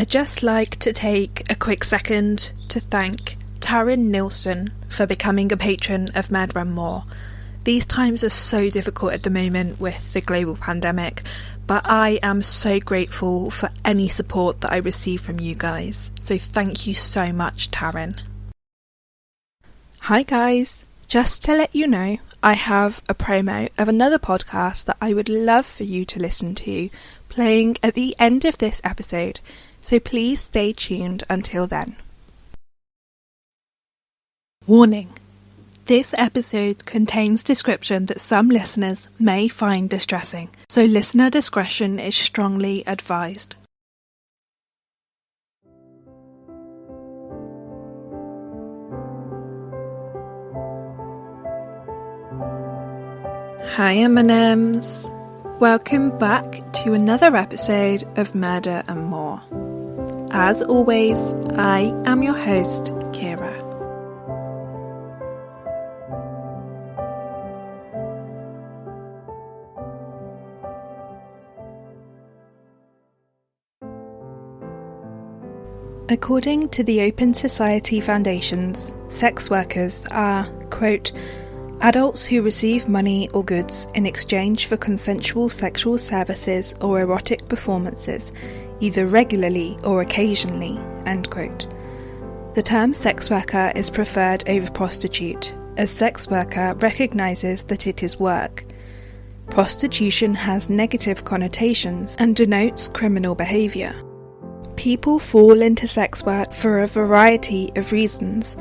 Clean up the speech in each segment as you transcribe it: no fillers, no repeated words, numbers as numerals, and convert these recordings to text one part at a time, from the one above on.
I'd just like to take a quick second to thank Taryn Nilsson for becoming a patron of Murder and More. These times are so difficult at the moment with the global pandemic, but I am so grateful for any support that I receive from you guys. So thank you so much, Taryn. Hi guys, just to let you know, I have a promo of another podcast that I would love for you to listen to, playing at the end of this episode, so please stay tuned until then. Warning. This episode contains description that some listeners may find distressing, so listener discretion is strongly advised. Hi M&Ms, welcome back to another episode of Murder and More. As always, I am your host, Kira. According to the Open Society Foundations, sex workers are, quote, adults who receive money or goods in exchange for consensual sexual services or erotic performances, either regularly or occasionally, end quote. The term sex worker is preferred over prostitute, as sex worker recognises that it is work. Prostitution has negative connotations and denotes criminal behaviour. People fall into sex work for a variety of reasons,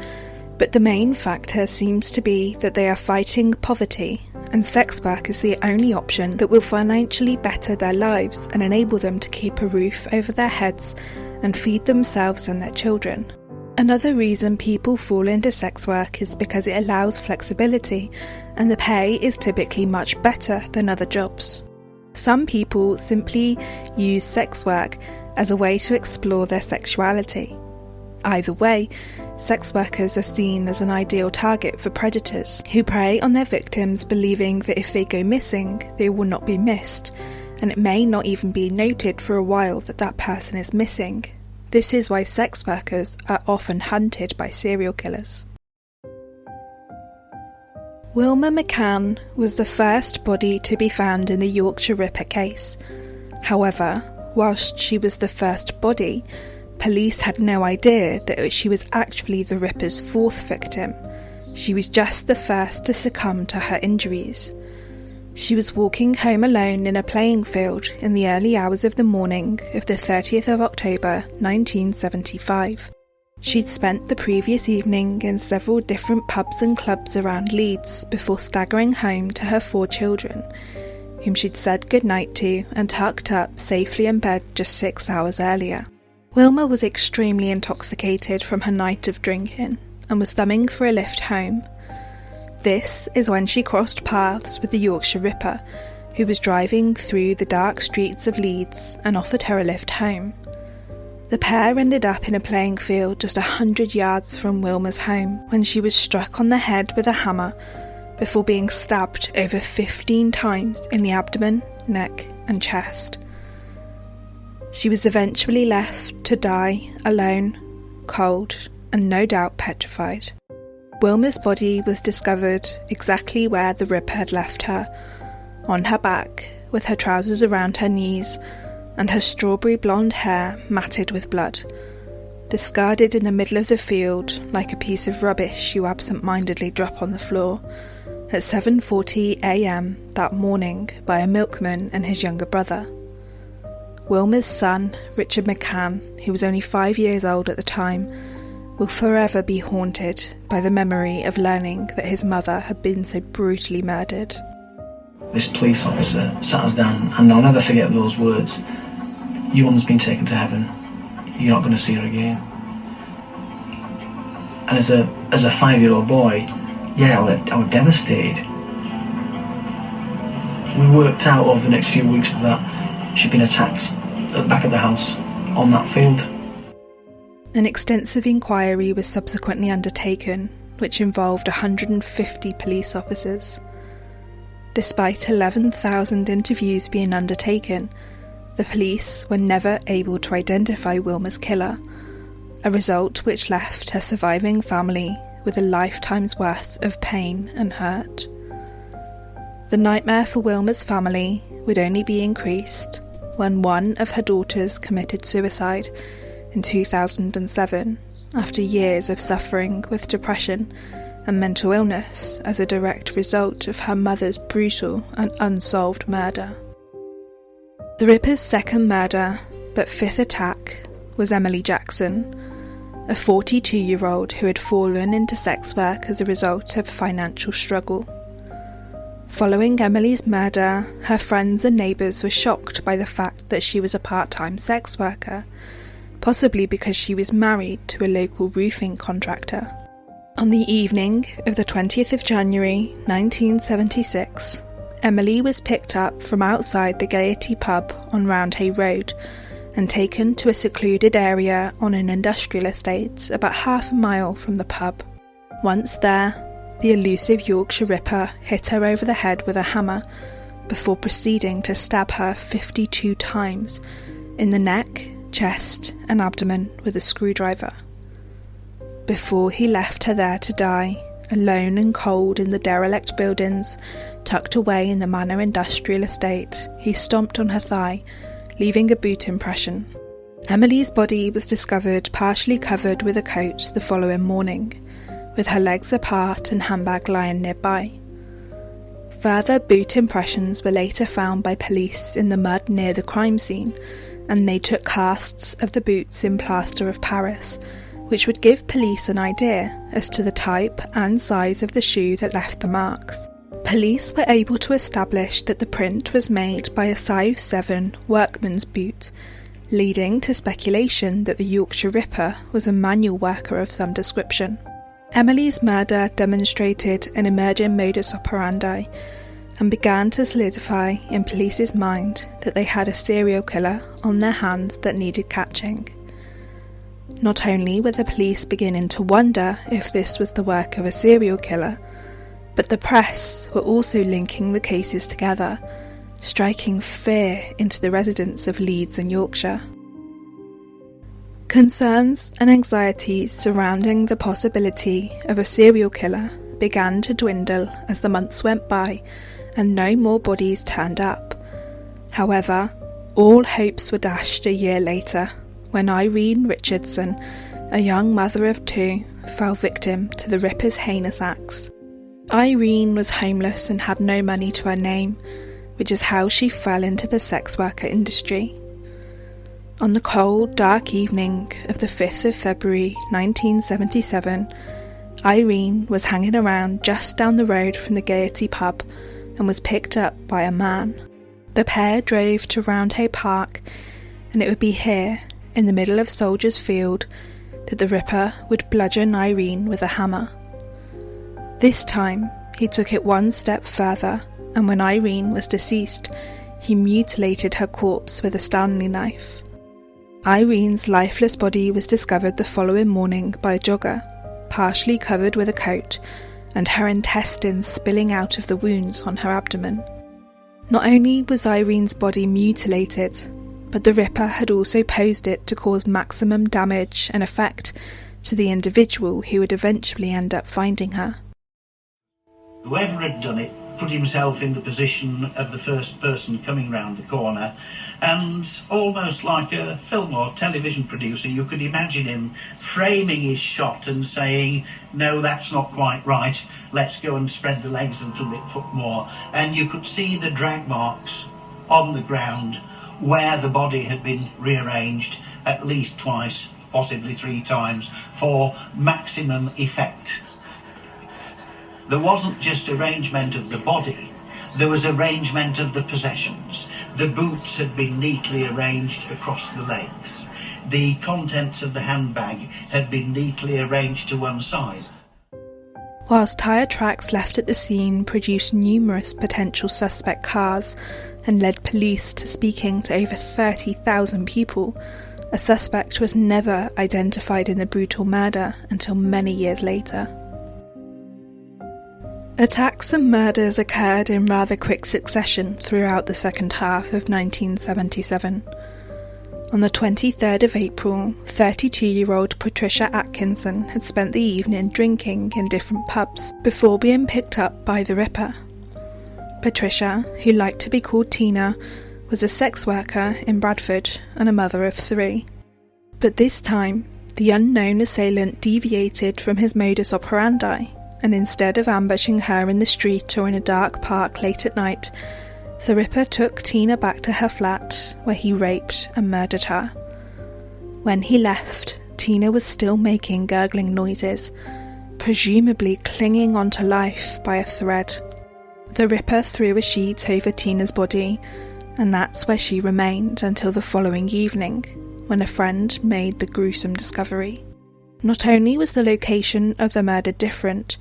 but the main factor seems to be that they are fighting poverty, and sex work is the only option that will financially better their lives and enable them to keep a roof over their heads and feed themselves and their children. Another reason people fall into sex work is because it allows flexibility, and the pay is typically much better than other jobs. Some people simply use sex work as a way to explore their sexuality. Either way, sex workers are seen as an ideal target for predators who prey on their victims, believing that if they go missing, they will not be missed, and it may not even be noted for a while that that person is missing. This is why sex workers are often hunted by serial killers. Wilma McCann was the first body to be found in the Yorkshire Ripper case. However, whilst she was the first body, police had no idea that she was actually the Ripper's fourth victim. She was just the first to succumb to her injuries. She was walking home alone in a playing field in the early hours of the morning of the 30th of October 1975. She'd spent the previous evening in several different pubs and clubs around Leeds before staggering home to her 4 children, whom she'd said goodnight to and tucked up safely in bed just 6 hours earlier. Wilma was extremely intoxicated from her night of drinking and was thumbing for a lift home. This is when she crossed paths with the Yorkshire Ripper, who was driving through the dark streets of Leeds and offered her a lift home. The pair ended up in a playing field just 100 yards from Wilma's home when she was struck on the head with a hammer before being stabbed over 15 times in the abdomen, neck and chest. She was eventually left to die alone, cold, and no doubt petrified. Wilma's body was discovered exactly where the Ripper had left her, on her back, with her trousers around her knees, and her strawberry blonde hair matted with blood, discarded in the middle of the field like a piece of rubbish you absent-mindedly drop on the floor, at 7:40 a.m. that morning by a milkman and his younger brother. Wilma's son, Richard McCann, who was only 5 years old at the time, will forever be haunted by the memory of learning that his mother had been so brutally murdered. This police officer sat us down, and I'll never forget those words. Your mum's been taken to heaven. You're not going to see her again. And as a 5-year-old boy, yeah, I was devastated. We worked out over the next few weeks that she'd been attacked at the back of the house on that field. An extensive inquiry was subsequently undertaken, which involved 150 police officers. Despite 11,000 interviews being undertaken, the police were never able to identify Wilma's killer, a result which left her surviving family with a lifetime's worth of pain and hurt. The nightmare for Wilma's family would only be increased when one of her daughters committed suicide in 2007 after years of suffering with depression and mental illness as a direct result of her mother's brutal and unsolved murder. The Ripper's second murder, but fifth attack, was Emily Jackson, a 42-year-old who had fallen into sex work as a result of financial struggle. Following Emily's murder, her friends and neighbours were shocked by the fact that she was a part-time sex worker, possibly because she was married to a local roofing contractor. On the evening of the 20th of January 1976, Emily was picked up from outside the Gaiety pub on Roundhay Road and taken to a secluded area on an industrial estate about half a mile from the pub. Once there, the elusive Yorkshire Ripper hit her over the head with a hammer before proceeding to stab her 52 times in the neck, chest and abdomen with a screwdriver. Before he left her there to die, alone and cold in the derelict buildings tucked away in the Manor industrial estate, he stomped on her thigh, leaving a boot impression. Emily's body was discovered partially covered with a coat the following morning, with her legs apart and handbag lying nearby. Further boot impressions were later found by police in the mud near the crime scene, and they took casts of the boots in plaster of Paris, which would give police an idea as to the type and size of the shoe that left the marks. Police were able to establish that the print was made by a size 7 workman's boot, leading to speculation that the Yorkshire Ripper was a manual worker of some description. Emily's murder demonstrated an emerging modus operandi and began to solidify in police's mind that they had a serial killer on their hands that needed catching. Not only were the police beginning to wonder if this was the work of a serial killer, but the press were also linking the cases together, striking fear into the residents of Leeds and Yorkshire. Concerns and anxieties surrounding the possibility of a serial killer began to dwindle as the months went by and no more bodies turned up. However, all hopes were dashed a year later when Irene Richardson, a young mother of 2, fell victim to the Ripper's heinous acts. Irene was homeless and had no money to her name, which is how she fell into the sex worker industry. On the cold, dark evening of the 5th of February 1977, Irene was hanging around just down the road from the Gaiety pub and was picked up by a man. The pair drove to Roundhay Park, and it would be here, in the middle of Soldiers Field, that the Ripper would bludgeon Irene with a hammer. This time, he took it one step further, and when Irene was deceased, he mutilated her corpse with a Stanley knife. Irene's lifeless body was discovered the following morning by a jogger, partially covered with a coat, and her intestines spilling out of the wounds on her abdomen. Not only was Irene's body mutilated, but the Ripper had also posed it to cause maximum damage and effect to the individual who would eventually end up finding her. Whoever had done it put himself in the position of the first person coming round the corner, and almost like a film or television producer, you could imagine him framing his shot and saying, "No, that's not quite right, let's go and spread the legs a little bit more." And you could see the drag marks on the ground where the body had been rearranged at least twice, possibly 3 times, for maximum effect. There wasn't just arrangement of the body, there was arrangement of the possessions. The boots had been neatly arranged across the legs. The contents of the handbag had been neatly arranged to one side. Whilst tyre tracks left at the scene produced numerous potential suspect cars and led police to speaking to over 30,000 people, a suspect was never identified in the brutal murder until many years later. Attacks and murders occurred in rather quick succession throughout the second half of 1977. On the 23rd of April, 32-year-old Patricia Atkinson had spent the evening drinking in different pubs before being picked up by the Ripper. Patricia, who liked to be called Tina, was a sex worker in Bradford and a mother of 3. But this time, the unknown assailant deviated from his modus operandi, and instead of ambushing her in the street or in a dark park late at night, the Ripper took Tina back to her flat, where he raped and murdered her. When he left, Tina was still making gurgling noises, presumably clinging onto life by a thread. The Ripper threw a sheet over Tina's body, and that's where she remained until the following evening, when a friend made the gruesome discovery. Not only was the location of the murder different,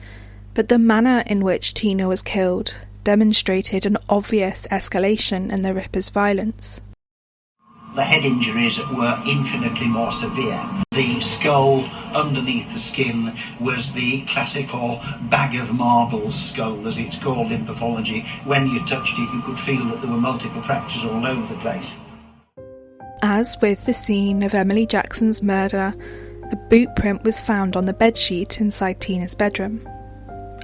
but the manner in which Tina was killed demonstrated an obvious escalation in the Ripper's violence. The head injuries were infinitely more severe. The skull underneath the skin was the classical bag of marbles skull, as it's called in pathology. When you touched it, you could feel that there were multiple fractures all over the place. As with the scene of Emily Jackson's murder, a boot print was found on the bedsheet inside Tina's bedroom.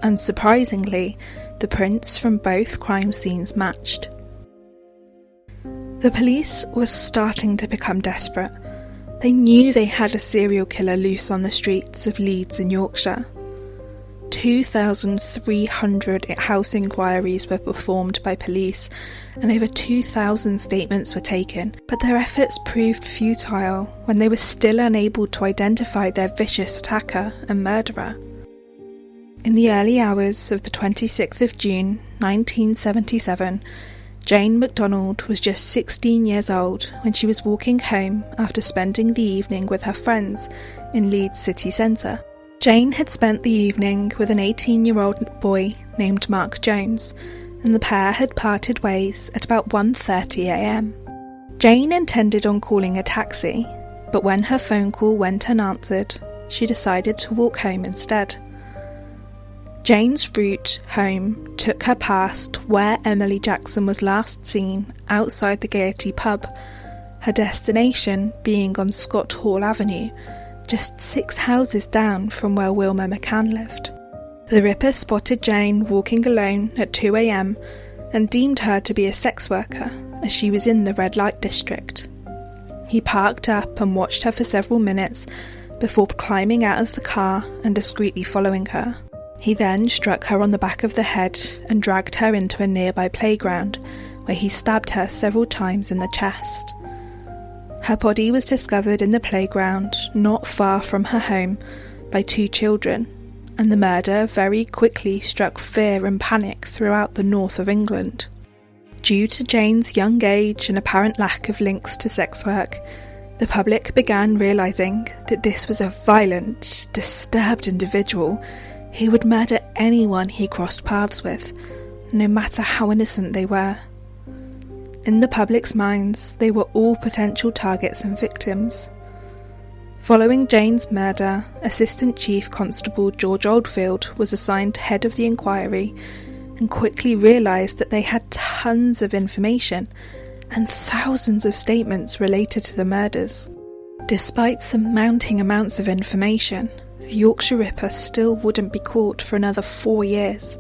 Unsurprisingly, the prints from both crime scenes matched. The police were starting to become desperate. They knew they had a serial killer loose on the streets of Leeds in Yorkshire. 2,300 house inquiries were performed by police, and over 2,000 statements were taken, but their efforts proved futile when they were still unable to identify their vicious attacker and murderer. In the early hours of the 26th of June, 1977, Jane MacDonald was just 16 years old when she was walking home after spending the evening with her friends in Leeds city centre. Jane had spent the evening with an 18-year-old boy named Mark Jones, and the pair had parted ways at about 1:30 a.m. Jane intended on calling a taxi, but when her phone call went unanswered, she decided to walk home instead. Jane's route home took her past where Emily Jackson was last seen, outside the Gaiety pub, her destination being on Scott Hall Avenue, just 6 houses down from where Wilma McCann lived. The Ripper spotted Jane walking alone at 2 a.m. and deemed her to be a sex worker, as she was in the red light district. He parked up and watched her for several minutes before climbing out of the car and discreetly following her. He then struck her on the back of the head and dragged her into a nearby playground, where he stabbed her several times in the chest. Her body was discovered in the playground, not far from her home, by 2 children, and the murder very quickly struck fear and panic throughout the north of England. Due to Jane's young age and apparent lack of links to sex work, the public began realising that this was a violent, disturbed individual who would murder anyone he crossed paths with, no matter how innocent they were. In the public's minds, they were all potential targets and victims. Following Jane's murder, Assistant Chief Constable George Oldfield was assigned head of the inquiry and quickly realised that they had tons of information and thousands of statements related to the murders. Despite some mounting amounts of information, the Yorkshire Ripper still wouldn't be caught for another 4 years.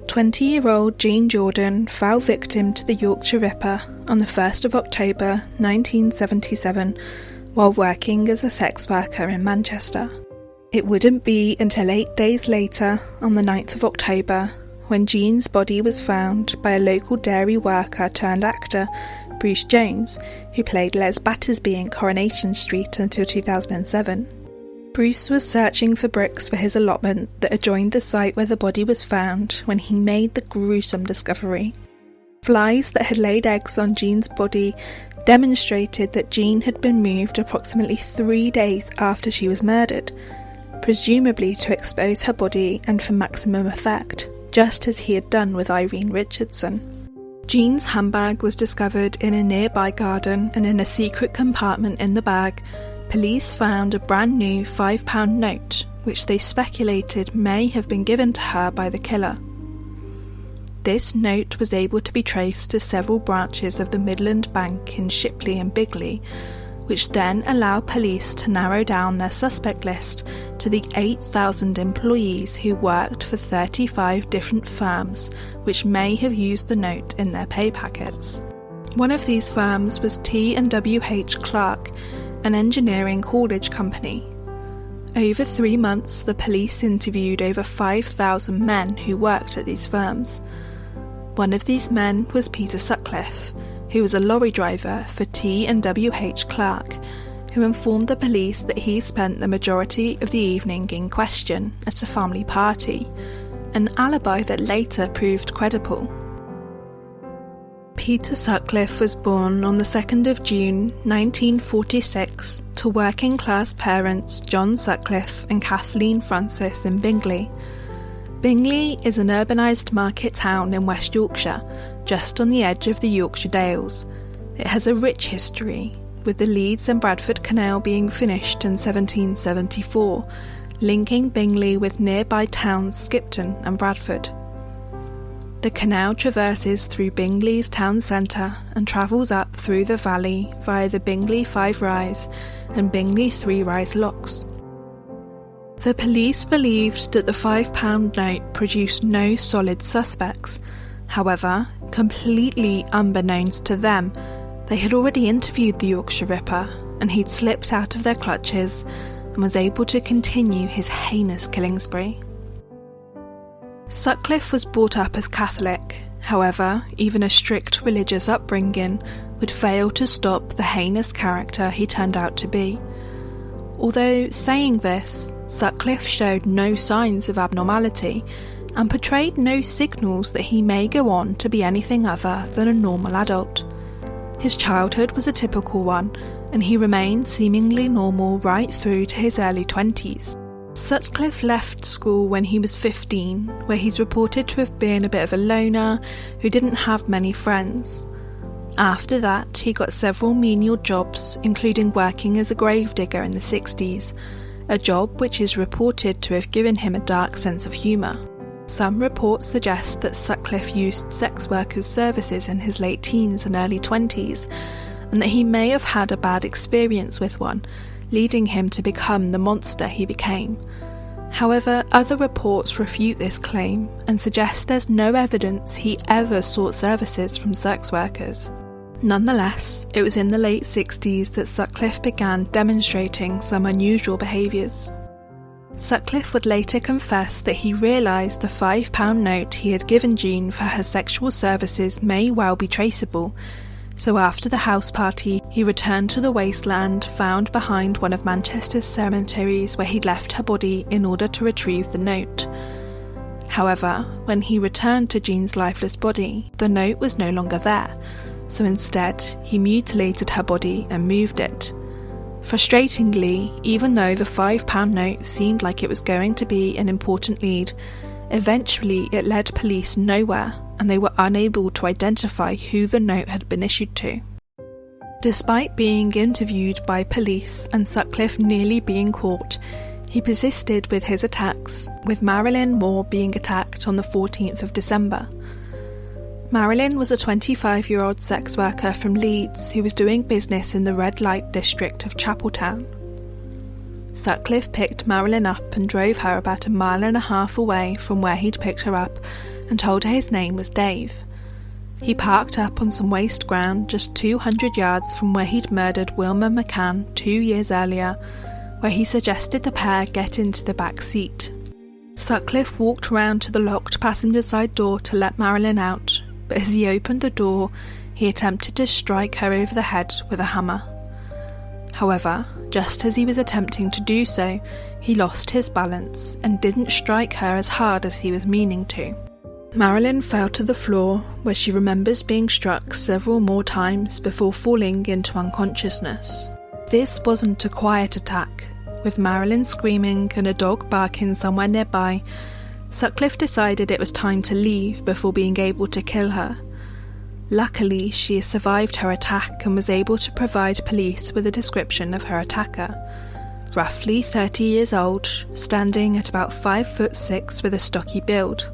20-year-old Jean Jordan fell victim to the Yorkshire Ripper on the 1st of October 1977 while working as a sex worker in Manchester. It wouldn't be until 8 days later, on the 9th of October, when Jean's body was found by a local dairy worker turned actor, Bruce Jones, who played Les Battersby in Coronation Street until 2007. Bruce was searching for bricks for his allotment that adjoined the site where the body was found when he made the gruesome discovery. Flies that had laid eggs on Jean's body demonstrated that Jean had been moved approximately 3 days after she was murdered, presumably to expose her body and for maximum effect, just as he had done with Irene Richardson. Jean's handbag was discovered in a nearby garden, and in a secret compartment in the bag, police found a brand new £5 note, which they speculated may have been given to her by the killer. This note was able to be traced to several branches of the Midland Bank in Shipley and Bigley, which then allowed police to narrow down their suspect list to the 8,000 employees who worked for 35 different firms which may have used the note in their pay packets. One of these firms was T&WH Clark, an engineering haulage company. Over 3 months, the police interviewed over 5,000 men who worked at these firms. One of these men was Peter Sutcliffe, who was a lorry driver for T&WH Clark, who informed the police that he spent the majority of the evening in question at a family party, an alibi that later proved credible. Peter Sutcliffe was born on the 2nd of June 1946 to working-class parents John Sutcliffe and Kathleen Francis in Bingley. Bingley is an urbanised market town in West Yorkshire, just on the edge of the Yorkshire Dales. It has a rich history, with the Leeds and Bradford Canal being finished in 1774, linking Bingley with nearby towns Skipton and Bradford. The canal traverses through Bingley's town centre and travels up through the valley via the Bingley 5 Rise and Bingley 3 Rise locks. The police believed that the £5 note produced no solid suspects. However, completely unbeknownst to them, they had already interviewed the Yorkshire Ripper, and he'd slipped out of their clutches and was able to continue his heinous killing spree. Sutcliffe was brought up as Catholic. However, even a strict religious upbringing would fail to stop the heinous character he turned out to be. Although saying this, Sutcliffe showed no signs of abnormality and portrayed no signals that he may go on to be anything other than a normal adult. His childhood was a typical one, and he remained seemingly normal right through to his early 20s. Sutcliffe left school when he was 15, where he's reported to have been a bit of a loner who didn't have many friends. After that, he got several menial jobs, including working as a gravedigger in the 60s, a job which is reported to have given him a dark sense of humour. Some reports suggest that Sutcliffe used sex workers' services in his late teens and early 20s, and that he may have had a bad experience with one, leading him to become the monster he became. However, other reports refute this claim and suggest there's no evidence he ever sought services from sex workers. Nonetheless, it was in the late 60s that Sutcliffe began demonstrating some unusual behaviours. Sutcliffe would later confess that he realised the £5 note he had given Jean for her sexual services may well be traceable, so after the house party he returned to the wasteland found behind one of Manchester's cemeteries where he'd left her body in order to retrieve the note. However, when he returned to Jean's lifeless body, the note was no longer there, so instead he mutilated her body and moved it. Frustratingly, even though the £5 note seemed like it was going to be an important lead, eventually it led police nowhere, and they were unable to identify who the note had been issued to. Despite being interviewed by police and Sutcliffe nearly being caught, he persisted with his attacks, with Marilyn Moore being attacked on the 14th of December. Marilyn was a 25-year-old sex worker from Leeds who was doing business in the red light district of Chapeltown. Sutcliffe picked Marilyn up and drove her about 1.5 miles away from where he'd picked her up and told her his name was Dave. He parked up on some waste ground just 200 yards from where he'd murdered Wilma McCann 2 years earlier, where he suggested the pair get into the back seat. Sutcliffe walked round to the locked passenger side door to let Marilyn out, but as he opened the door, he attempted to strike her over the head with a hammer. However, just as he was attempting to do so, he lost his balance and didn't strike her as hard as he was meaning to. Marilyn fell to the floor, where she remembers being struck several more times before falling into unconsciousness. This wasn't a quiet attack. With Marilyn screaming and a dog barking somewhere nearby, Sutcliffe decided it was time to leave before being able to kill her. Luckily, she survived her attack and was able to provide police with a description of her attacker. Roughly 30 years old, standing at about 5'6" with a stocky build.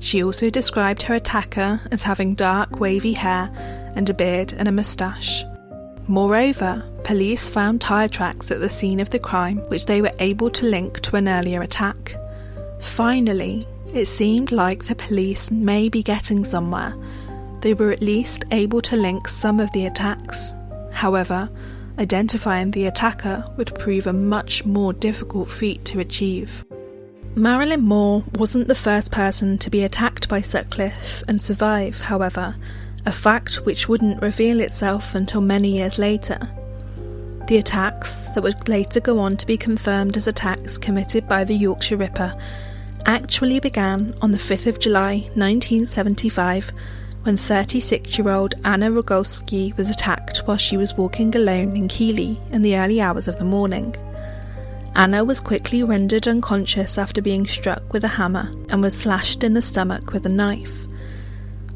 She also described her attacker as having dark wavy hair and a beard and a moustache. Moreover, police found tyre tracks at the scene of the crime which they were able to link to an earlier attack. Finally, it seemed like the police may be getting somewhere. They were at least able to link some of the attacks. However, identifying the attacker would prove a much more difficult feat to achieve. Marilyn Moore wasn't the first person to be attacked by Sutcliffe and survive, however, a fact which wouldn't reveal itself until many years later. The attacks, that would later go on to be confirmed as attacks committed by the Yorkshire Ripper, actually began on the 5th of July 1975 when 36-year-old Anna Rogolski was attacked while she was walking alone in Keighley in the early hours of the morning. Anna was quickly rendered unconscious after being struck with a hammer and was slashed in the stomach with a knife.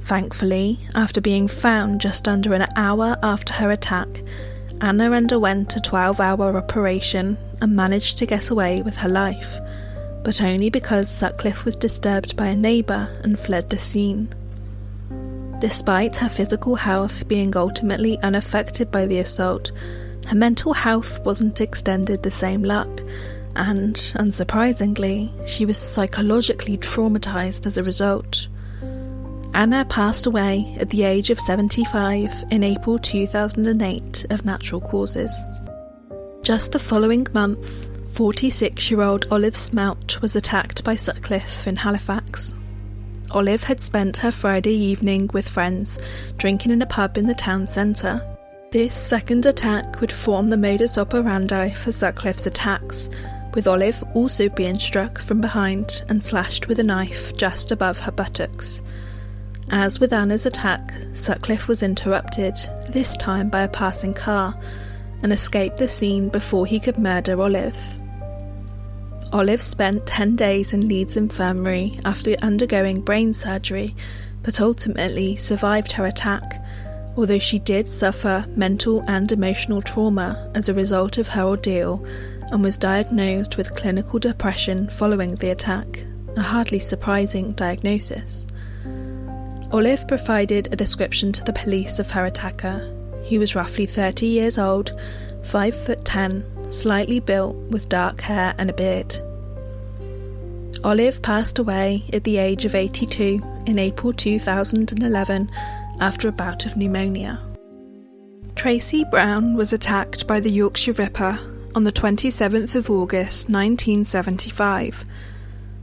Thankfully, after being found just under an hour after her attack, Anna underwent a 12-hour operation and managed to get away with her life, but only because Sutcliffe was disturbed by a neighbour and fled the scene. Despite her physical health being ultimately unaffected by the assault, her mental health wasn't extended the same luck, and, unsurprisingly, she was psychologically traumatised as a result. Anna passed away at the age of 75 in April 2008 of natural causes. Just the following month, 46-year-old Olive Smelt was attacked by Sutcliffe in Halifax. Olive had spent her Friday evening with friends, drinking in a pub in the town centre. This second attack would form the modus operandi for Sutcliffe's attacks, with Olive also being struck from behind and slashed with a knife just above her buttocks. As with Anna's attack, Sutcliffe was interrupted, this time by a passing car, and escaped the scene before he could murder Olive. Olive spent 10 days in Leeds Infirmary after undergoing brain surgery, but ultimately survived her attack, although she did suffer mental and emotional trauma as a result of her ordeal and was diagnosed with clinical depression following the attack, a hardly surprising diagnosis. Olive provided a description to the police of her attacker. He was roughly 30 years old, 5'10", slightly built, with dark hair and a beard. Olive passed away at the age of 82 in April 2011 after a bout of pneumonia. Tracy Brown was attacked by the Yorkshire Ripper on the 27th of August 1975.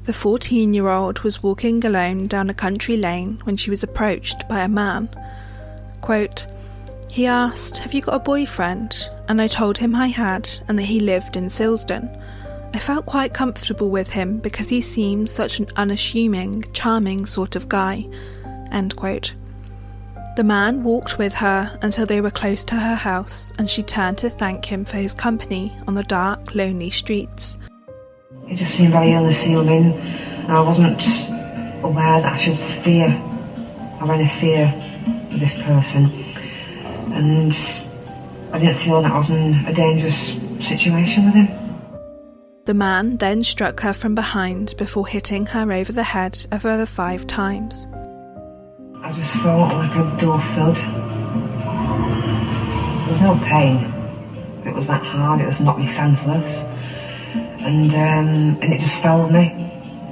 The 14-year-old was walking alone down a country lane when she was approached by a man. Quote, "He asked, 'Have you got a boyfriend?' And I told him I had and that he lived in Silsden. I felt quite comfortable with him because he seemed such an unassuming, charming sort of guy." End quote. The man walked with her until they were close to her house and she turned to thank him for his company on the dark, lonely streets. It just seemed very unassuming, and I wasn't aware that I should have any fear of this person, and I didn't feel that I was in a dangerous situation with him. The man then struck her from behind before hitting her over the head a further 5 times. I just felt like a dull thud. There was no pain. It was that hard, it just knocked me senseless. And it just felled me,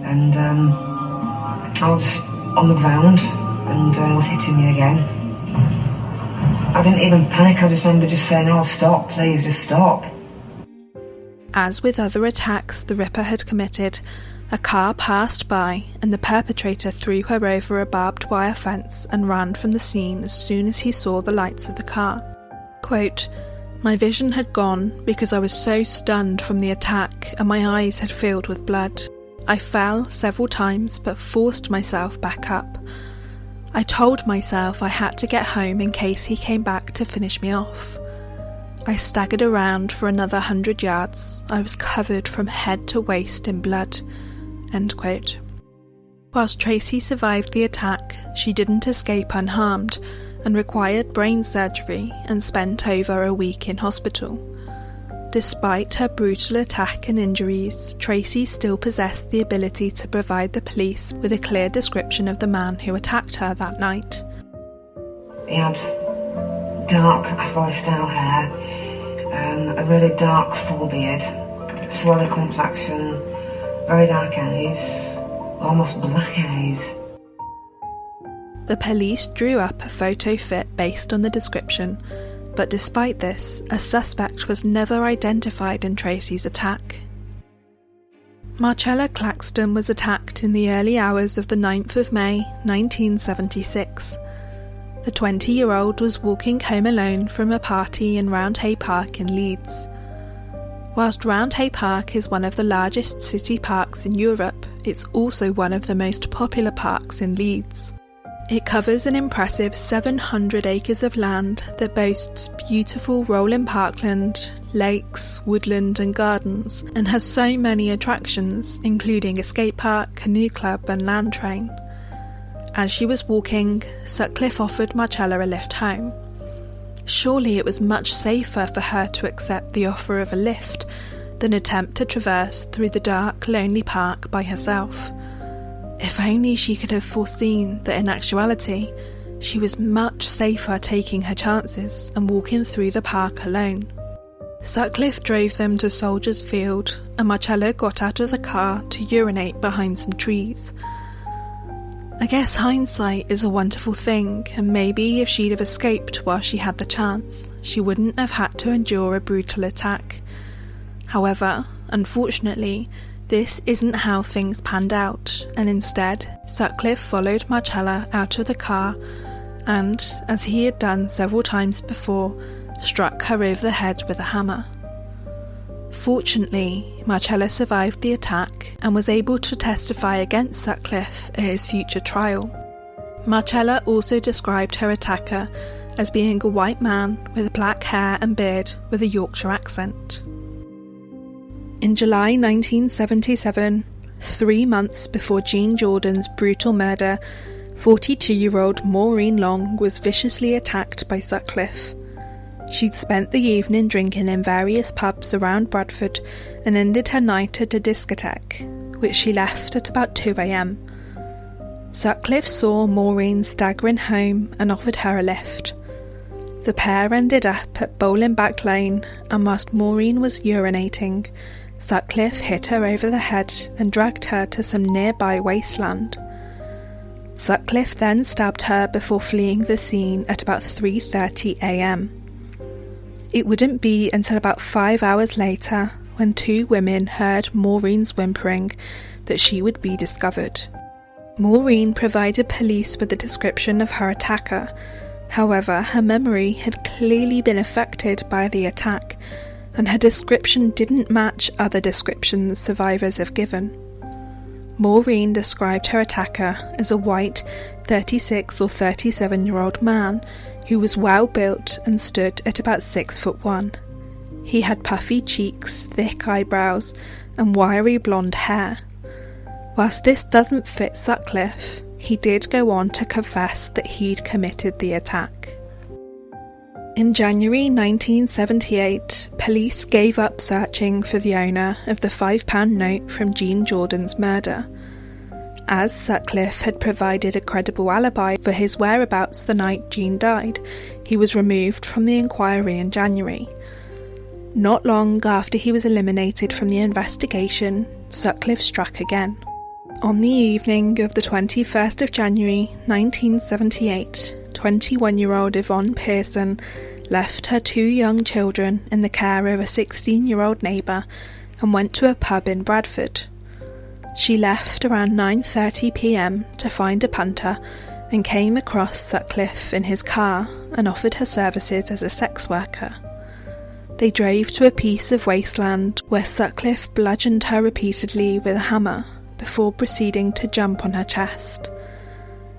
and I was on the ground, and it was hitting me again. I didn't even panic, I just remember just saying, "Oh, stop, please, just stop." As with other attacks the Ripper had committed, a car passed by and the perpetrator threw her over a barbed wire fence and ran from the scene as soon as he saw the lights of the car. Quote, "My vision had gone because I was so stunned from the attack and my eyes had filled with blood. I fell several times but forced myself back up. I told myself I had to get home in case he came back to finish me off. I staggered around for another 100 yards. I was covered from head to waist in blood." End quote. Whilst Tracy survived the attack, she didn't escape unharmed and required brain surgery and spent over a week in hospital. Despite her brutal attack and injuries, Tracy still possessed the ability to provide the police with a clear description of the man who attacked her that night. He had dark Afro-style hair, a really dark full beard, swarthy complexion, very dark eyes, almost black eyes. The police drew up a photo fit based on the description, but despite this, a suspect was never identified in Tracy's attack. Marcella Claxton was attacked in the early hours of the 9th of May 1976. The 20-year-old was walking home alone from a party in Roundhay Park in Leeds. Whilst Roundhay Park is one of the largest city parks in Europe, it's also one of the most popular parks in Leeds. It covers an impressive 700 acres of land that boasts beautiful rolling parkland, lakes, woodland and gardens, and has so many attractions, including a skate park, canoe club and land train. As she was walking, Sutcliffe offered Marcella a lift home. Surely it was much safer for her to accept the offer of a lift than attempt to traverse through the dark, lonely park by herself. If only she could have foreseen that in actuality, she was much safer taking her chances and walking through the park alone. Sutcliffe drove them to Soldiers Field, and Marcella got out of the car to urinate behind some trees. I guess hindsight is a wonderful thing, and maybe if she'd have escaped while she had the chance, she wouldn't have had to endure a brutal attack. However, unfortunately, this isn't how things panned out, and instead, Sutcliffe followed Marcella out of the car and, as he had done several times before, struck her over the head with a hammer. Fortunately, Marcella survived the attack and was able to testify against Sutcliffe at his future trial. Marcella also described her attacker as being a white man with black hair and beard with a Yorkshire accent. In July 1977, 3 months before Jean Jordan's brutal murder, 42-year-old Maureen Long was viciously attacked by Sutcliffe. She'd spent the evening drinking in various pubs around Bradford and ended her night at a discotheque, which she left at about 2 a.m. Sutcliffe saw Maureen staggering home and offered her a lift. The pair ended up at Bowling Back Lane, and whilst Maureen was urinating, Sutcliffe hit her over the head and dragged her to some nearby wasteland. Sutcliffe then stabbed her before fleeing the scene at about 3:30 a.m. It wouldn't be until about 5 hours later, when 2 women heard Maureen's whimpering, that she would be discovered. Maureen provided police with a description of her attacker. However, her memory had clearly been affected by the attack, and her description didn't match other descriptions survivors have given. Maureen described her attacker as a white 36 or 37-year-old man who was well built and stood at about 6'1". He had puffy cheeks, thick eyebrows and wiry blonde hair. Whilst this doesn't fit Sutcliffe, he did go on to confess that he'd committed the attack. In January 1978, police gave up searching for the owner of the £5 note from Jean Jordan's murder. As Sutcliffe had provided a credible alibi for his whereabouts the night Jean died, he was removed from the inquiry in January. Not long after he was eliminated from the investigation, Sutcliffe struck again. On the evening of the 21st of January 1978, 21-year-old Yvonne Pearson left her 2 young children in the care of a 16-year-old neighbour and went to a pub in Bradford. She left around 9:30 p.m. to find a punter and came across Sutcliffe in his car and offered her services as a sex worker. They drove to a piece of wasteland where Sutcliffe bludgeoned her repeatedly with a hammer before proceeding to jump on her chest.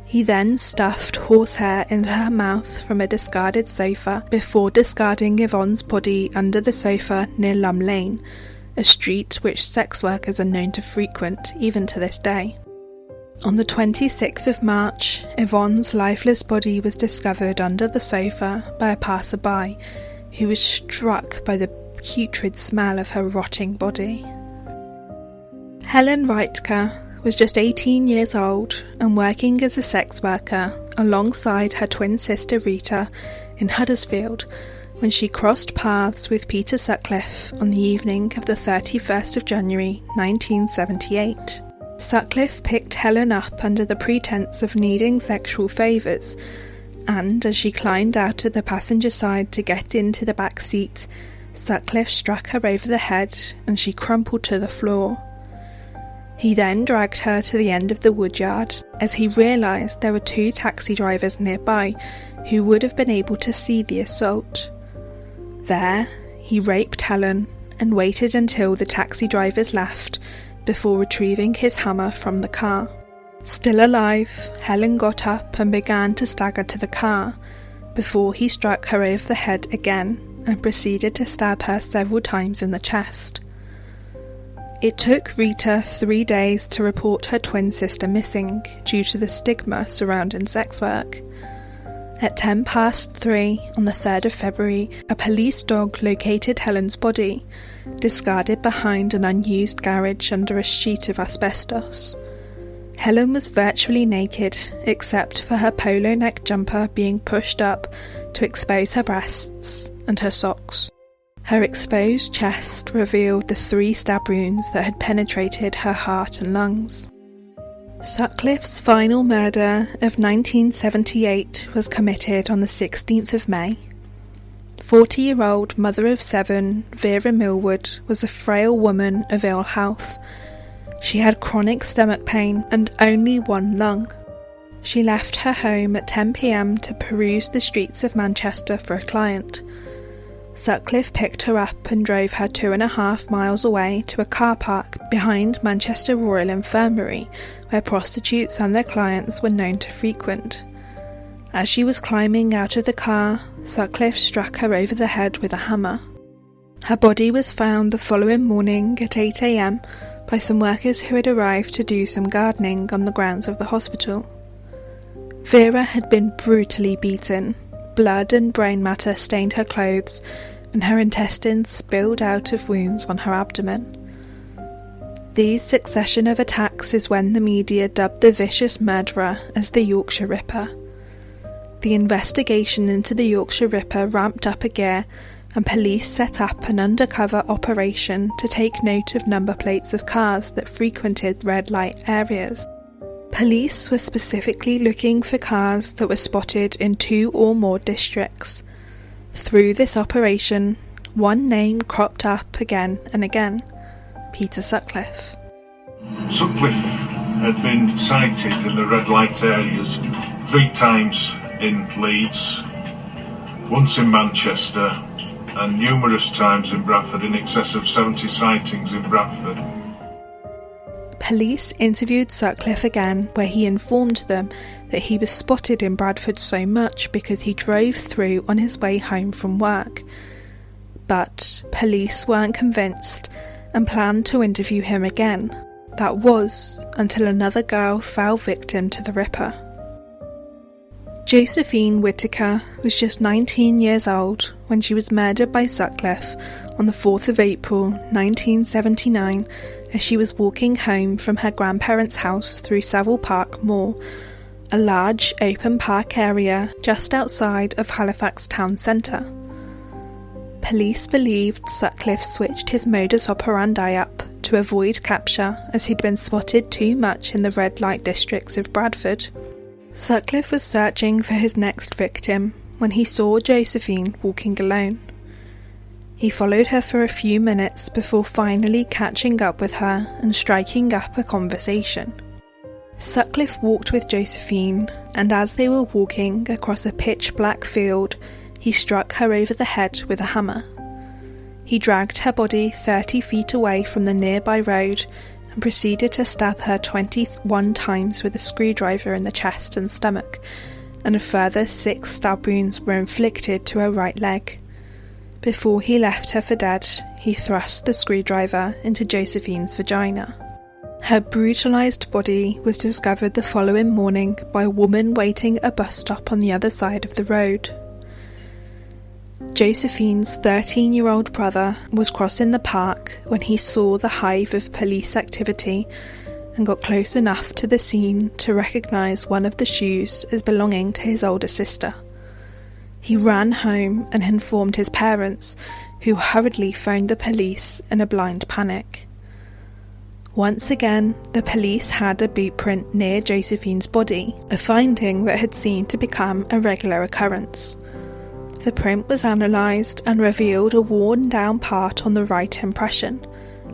He then stuffed horsehair into her mouth from a discarded sofa before discarding Yvonne's body under the sofa near Lum Lane, a street which sex workers are known to frequent even to this day. On the 26th of March, Yvonne's lifeless body was discovered under the sofa by a passerby who was struck by the putrid smell of her rotting body. Helen Reitke was just 18 years old and working as a sex worker alongside her twin sister Rita in Huddersfield when she crossed paths with Peter Sutcliffe on the evening of the 31st of January 1978. Sutcliffe picked Helen up under the pretense of needing sexual favours, and as she climbed out of the passenger side to get into the back seat, Sutcliffe struck her over the head and she crumpled to the floor. He then dragged her to the end of the woodyard as he realised there were 2 taxi drivers nearby who would have been able to see the assault. There, he raped Helen and waited until the taxi drivers left before retrieving his hammer from the car. Still alive, Helen got up and began to stagger to the car before he struck her over the head again and proceeded to stab her several times in the chest. It took Rita 3 days to report her twin sister missing due to the stigma surrounding sex work. At 3:10 on the 3rd of February, a police dog located Helen's body, discarded behind an unused garage under a sheet of asbestos. Helen was virtually naked, except for her polo neck jumper being pushed up to expose her breasts and her socks. Her exposed chest revealed the 3 stab wounds that had penetrated her heart and lungs. Sutcliffe's final murder of 1978 was committed on the 16th of May. 40-year-old mother of 7, Vera Millwood, was a frail woman of ill health. She had chronic stomach pain and only one lung. She left her home at 10 p.m. to peruse the streets of Manchester for a client. Sutcliffe picked her up and drove her 2.5 miles away to a car park behind Manchester Royal Infirmary, where prostitutes and their clients were known to frequent. As she was climbing out of the car, Sutcliffe struck her over the head with a hammer. Her body was found the following morning at 8 a.m. by some workers who had arrived to do some gardening on the grounds of the hospital. Vera had been brutally beaten. Blood and brain matter stained her clothes, and her intestines spilled out of wounds on her abdomen. These succession of attacks is when the media dubbed the vicious murderer as the Yorkshire Ripper. The investigation into the Yorkshire Ripper ramped up a gear, and police set up an undercover operation to take note of number plates of cars that frequented red light areas. Police were specifically looking for cars that were spotted in 2 or more districts. Through this operation, one name cropped up again and again: Peter Sutcliffe. Sutcliffe had been sighted in the red light areas 3 times in Leeds, once in Manchester, and numerous times in Bradford, in excess of 70 sightings in Bradford. Police interviewed Sutcliffe again, where he informed them that he was spotted in Bradford so much because he drove through on his way home from work. But police weren't convinced and planned to interview him again. That was until another girl fell victim to the Ripper. Josephine Whittaker was just 19 years old when she was murdered by Sutcliffe on the 4th of April 1979 as she was walking home from her grandparents' house through Savile Park Moor, a large open park area just outside of Halifax town centre. Police believed Sutcliffe switched his modus operandi up to avoid capture as he'd been spotted too much in the red light districts of Bradford. Sutcliffe was searching for his next victim when he saw Josephine walking alone. He followed her for a few minutes before finally catching up with her and striking up a conversation. Sutcliffe walked with Josephine, and as they were walking across a pitch-black field, he struck her over the head with a hammer. He dragged her body 30 feet away from the nearby road and proceeded to stab her 21 times with a screwdriver in the chest and stomach, and a further 6 stab wounds were inflicted to her right leg. Before he left her for dead, he thrust the screwdriver into Josephine's vagina. Her brutalised body was discovered the following morning by a woman waiting at a bus stop on the other side of the road. Josephine's 13-year-old brother was crossing the park when he saw the hive of police activity and got close enough to the scene to recognise one of the shoes as belonging to his older sister. He ran home and informed his parents, who hurriedly phoned the police in a blind panic. Once again, the police had a boot print near Josephine's body, a finding that had seemed to become a regular occurrence. The print was analysed and revealed a worn-down part on the right impression,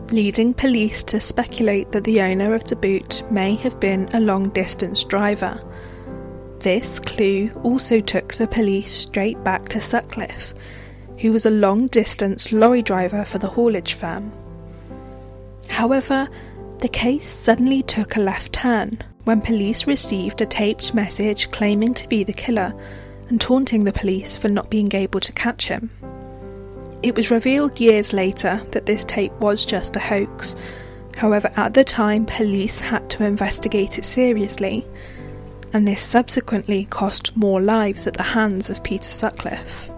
leading police to speculate that the owner of the boot may have been a long-distance driver. This clue also took the police straight back to Sutcliffe, who was a long-distance lorry driver for the haulage firm. However, the case suddenly took a left turn when police received a taped message claiming to be the killer and taunting the police for not being able to catch him. It was revealed years later that this tape was just a hoax. However, at the time, police had to investigate it seriously, and this subsequently cost more lives at the hands of Peter Sutcliffe.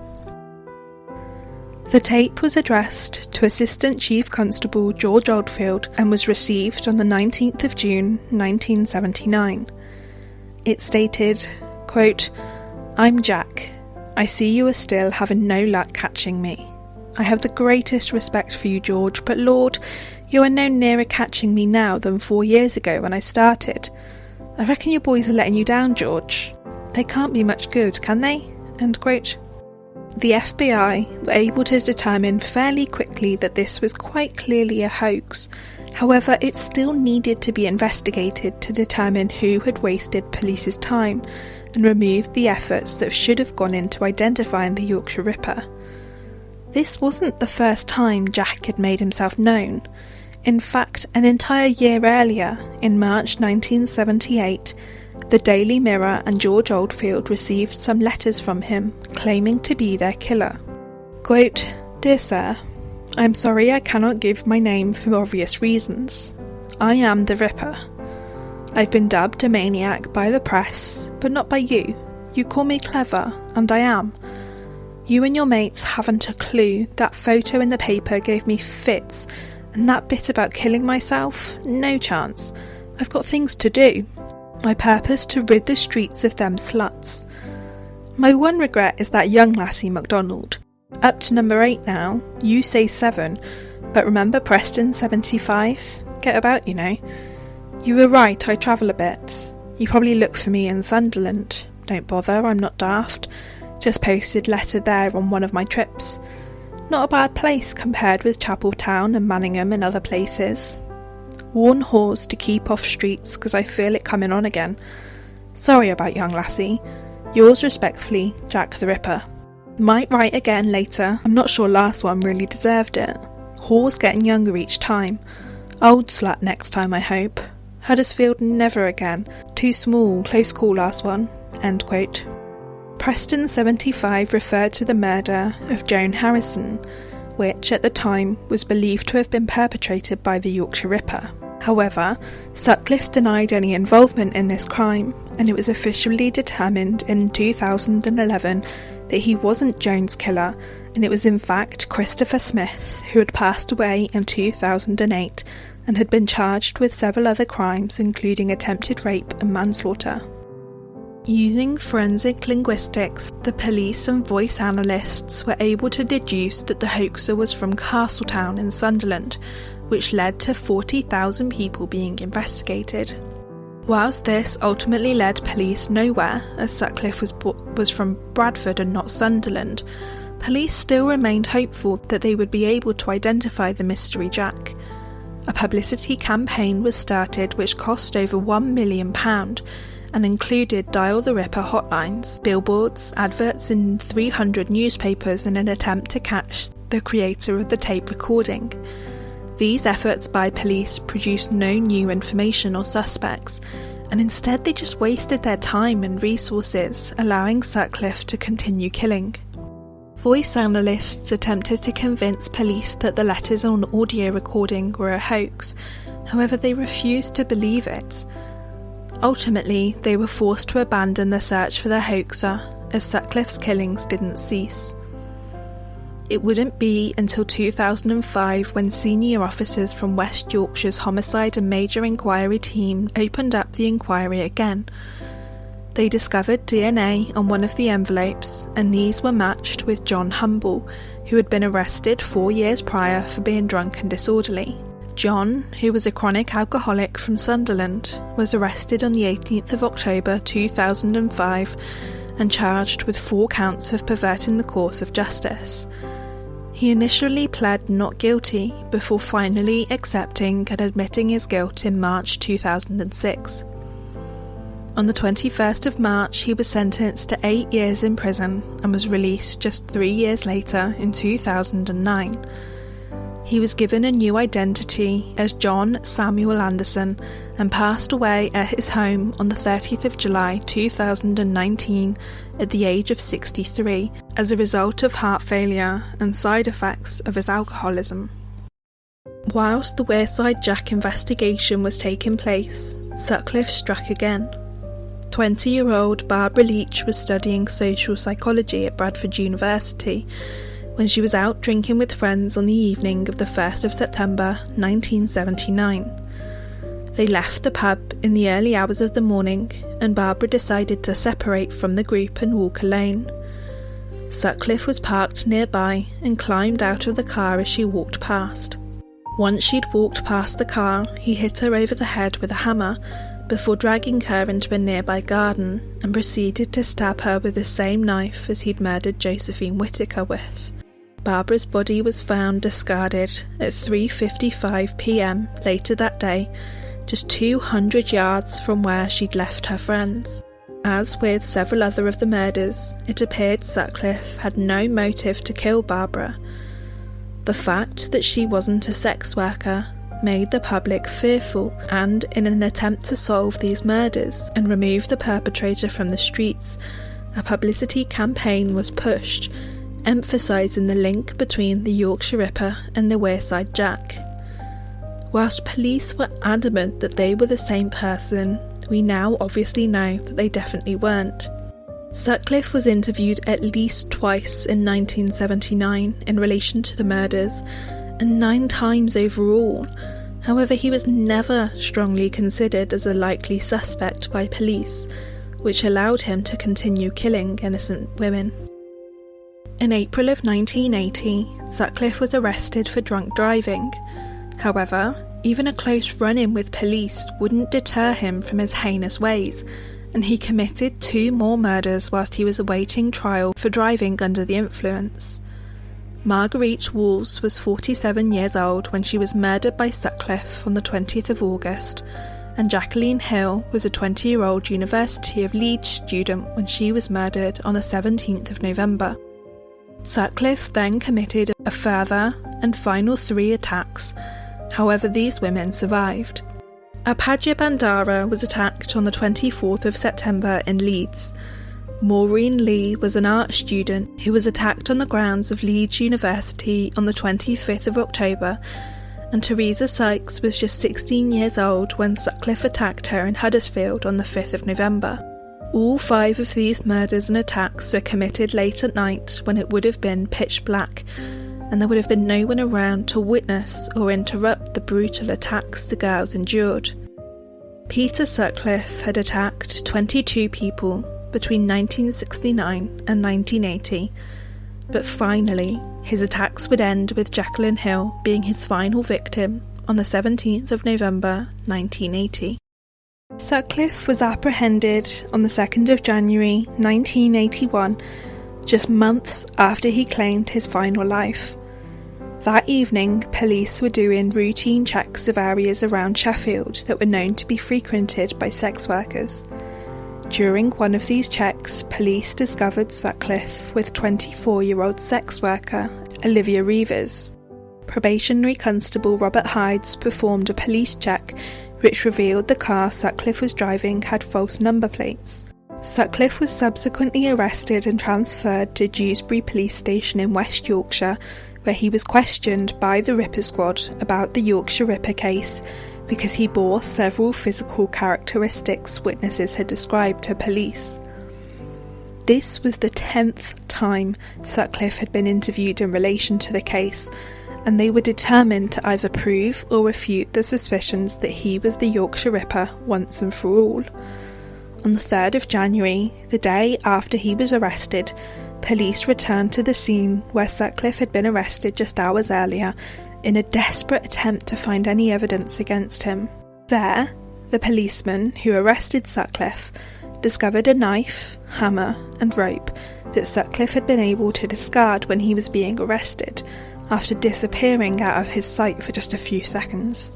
The tape was addressed to Assistant Chief Constable George Oldfield and was received on the 19th of June 1979. It stated, quote, "I'm Jack. I see you are still having no luck catching me. I have the greatest respect for you, George, but Lord, you are no nearer catching me now than 4 years ago when I started. I reckon your boys are letting you down, George. They can't be much good, can they?" End quote. The FBI were able to determine fairly quickly that this was quite clearly a hoax. However, it still needed to be investigated to determine who had wasted police's time and removed the efforts that should have gone into identifying the Yorkshire Ripper. This wasn't the first time Jack had made himself known. In fact, an entire year earlier, in March 1978, the Daily Mirror and George Oldfield received some letters from him claiming to be their killer. Quote, "Dear Sir, I am sorry I cannot give my name for obvious reasons. I am the Ripper. I've been dubbed a maniac by the press, but not by you. You call me clever, and I am. You and your mates haven't a clue. That photo in the paper gave me fits, and that bit about killing myself? No chance. I've got things to do. I purpose to rid the streets of them sluts. My one regret is that young lassie MacDonald. Up to number 8 now. You say 7, but remember Preston 75? Get about, you know. You were right, I travel a bit. You probably look for me in Sunderland. Don't bother, I'm not daft. Just posted letter there on one of my trips. Not a bad place compared with Chapeltown and Manningham and other places. Warn whores to keep off streets because I feel it coming on again. Sorry about young lassie. Yours respectfully, Jack the Ripper. Might write again later. I'm not sure last one really deserved it. Whore's getting younger each time. Old slut next time, I hope. Huddersfield never again. Too small, close call last one." End quote. Preston 75 referred to the murder of Joan Harrison, which at the time was believed to have been perpetrated by the Yorkshire Ripper. However, Sutcliffe denied any involvement in this crime, and it was officially determined in 2011 that he wasn't Joan's killer, and it was in fact Christopher Smith, who had passed away in 2008 and had been charged with several other crimes including attempted rape and manslaughter. Using forensic linguistics, the police and voice analysts were able to deduce that the hoaxer was from Castletown in Sunderland, which led to 40,000 people being investigated. Whilst this ultimately led police nowhere, as Sutcliffe was from Bradford and not Sunderland, police still remained hopeful that they would be able to identify the mystery Jack. A publicity campaign was started which cost over £1 million and included Dial the Ripper hotlines, billboards, adverts in 300 newspapers in an attempt to catch the creator of the tape recording. These efforts by police produced no new information or suspects, and instead they just wasted their time and resources, allowing Sutcliffe to continue killing. Voice analysts attempted to convince police that the letters on audio recording were a hoax, However, they refused to believe it. Ultimately, they were forced to abandon the search for their hoaxer, as Sutcliffe's killings didn't cease. It wouldn't be until 2005 when senior officers from West Yorkshire's Homicide and Major Inquiry team opened up the inquiry again. They discovered DNA on one of the envelopes, and these were matched with John Humble, who had been arrested 4 years prior for being drunk and disorderly. John, who was a chronic alcoholic from Sunderland, was arrested on the 18th of October 2005 and charged with 4 counts of perverting the course of justice. He initially pled not guilty before finally accepting and admitting his guilt in March 2006. On the 21st of March, he was sentenced to 8 years in prison and was released just 3 years later in 2009. He was given a new identity as John Samuel Anderson and passed away at his home on the 30th of July 2019 at the age of 63 as a result of heart failure and side effects of his alcoholism. Whilst the Wearside Jack investigation was taking place, Sutcliffe struck again. 20-year-old Barbara Leach was studying social psychology at Bradford University when she was out drinking with friends on the evening of the 1st of September 1979. They left the pub in the early hours of the morning, and Barbara decided to separate from the group and walk alone. Sutcliffe was parked nearby and climbed out of the car as she walked past. Once she'd walked past the car, he hit her over the head with a hammer before dragging her into a nearby garden and proceeded to stab her with the same knife as he'd murdered Josephine Whittaker with. Barbara's body was found discarded at 3:55 p.m. later that day, just 200 yards from where she'd left her friends. As with several other of the murders, it appeared Sutcliffe had no motive to kill Barbara. The fact that she wasn't a sex worker made the public fearful, and in an attempt to solve these murders and remove the perpetrator from the streets, a publicity campaign was pushed, emphasising the link between the Yorkshire Ripper and the Wearside Jack. Whilst police were adamant that they were the same person, we now obviously know that they definitely weren't. Sutcliffe was interviewed at least twice in 1979 in relation to the murders, and 9 times overall. However, he was never strongly considered as a likely suspect by police, which allowed him to continue killing innocent women. In April of 1980, Sutcliffe was arrested for drunk driving. However, even a close run-in with police wouldn't deter him from his heinous ways, and he committed 2 more murders whilst he was awaiting trial for driving under the influence. Marguerite Walls was 47 years old when she was murdered by Sutcliffe on the 20th of August, and Jacqueline Hill was a 20-year-old University of Leeds student when she was murdered on the 17th of November. Sutcliffe then committed a further and final 3 attacks. However, these women survived. Apadya Bandara was attacked on the 24th of September in Leeds. Maureen Lee was an art student who was attacked on the grounds of Leeds University on the 25th of October, and Teresa Sykes was just 16 years old when Sutcliffe attacked her in Huddersfield on the 5th of November. All 5 of these murders and attacks were committed late at night when it would have been pitch black, and there would have been no one around to witness or interrupt the brutal attacks the girls endured. Peter Sutcliffe had attacked 22 people between 1969 and 1980, but finally his attacks would end with Jacqueline Hill being his final victim on the 17th of November 1980. Sutcliffe was apprehended on the 2nd of January 1981, just months after he claimed his final life. That evening, police were doing routine checks of areas around Sheffield that were known to be frequented by sex workers. During one of these checks, police discovered Sutcliffe with 24-year-old sex worker Olivia Reevers. Probationary Constable Robert Hydes performed a police check which revealed the car Sutcliffe was driving had false number plates. Sutcliffe was subsequently arrested and transferred to Dewsbury Police Station in West Yorkshire, where he was questioned by the Ripper Squad about the Yorkshire Ripper case, because he bore several physical characteristics witnesses had described to police. This was the 10th time Sutcliffe had been interviewed in relation to the case, and they were determined to either prove or refute the suspicions that he was the Yorkshire Ripper once and for all. On the 3rd of January, the day after he was arrested, police returned to the scene where Sutcliffe had been arrested just hours earlier in a desperate attempt to find any evidence against him. There, the policeman who arrested Sutcliffe discovered a knife, hammer and rope that Sutcliffe had been able to discard when he was being arrested, after disappearing out of his sight for just a few seconds.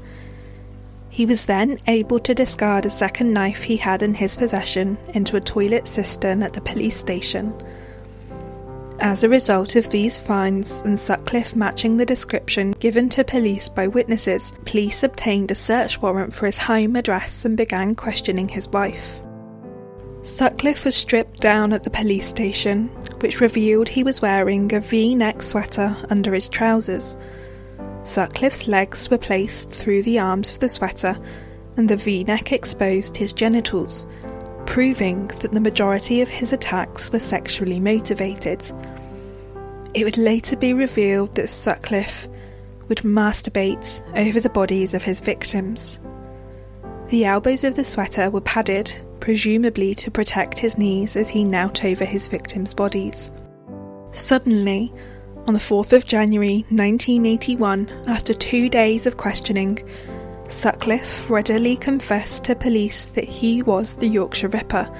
He was then able to discard a second knife he had in his possession into a toilet cistern at the police station. As a result of these finds and Sutcliffe matching the description given to police by witnesses, police obtained a search warrant for his home address and began questioning his wife. Sutcliffe was stripped down at the police station, which revealed he was wearing a V-neck sweater under his trousers. Sutcliffe's legs were placed through the arms of the sweater, and the V-neck exposed his genitals, proving that the majority of his attacks were sexually motivated. It would later be revealed that Sutcliffe would masturbate over the bodies of his victims. The elbows of the sweater were padded, presumably to protect his knees as he knelt over his victims' bodies. Suddenly, on the 4th of January 1981, after 2 days of questioning, Sutcliffe readily confessed to police that he was the Yorkshire Ripper,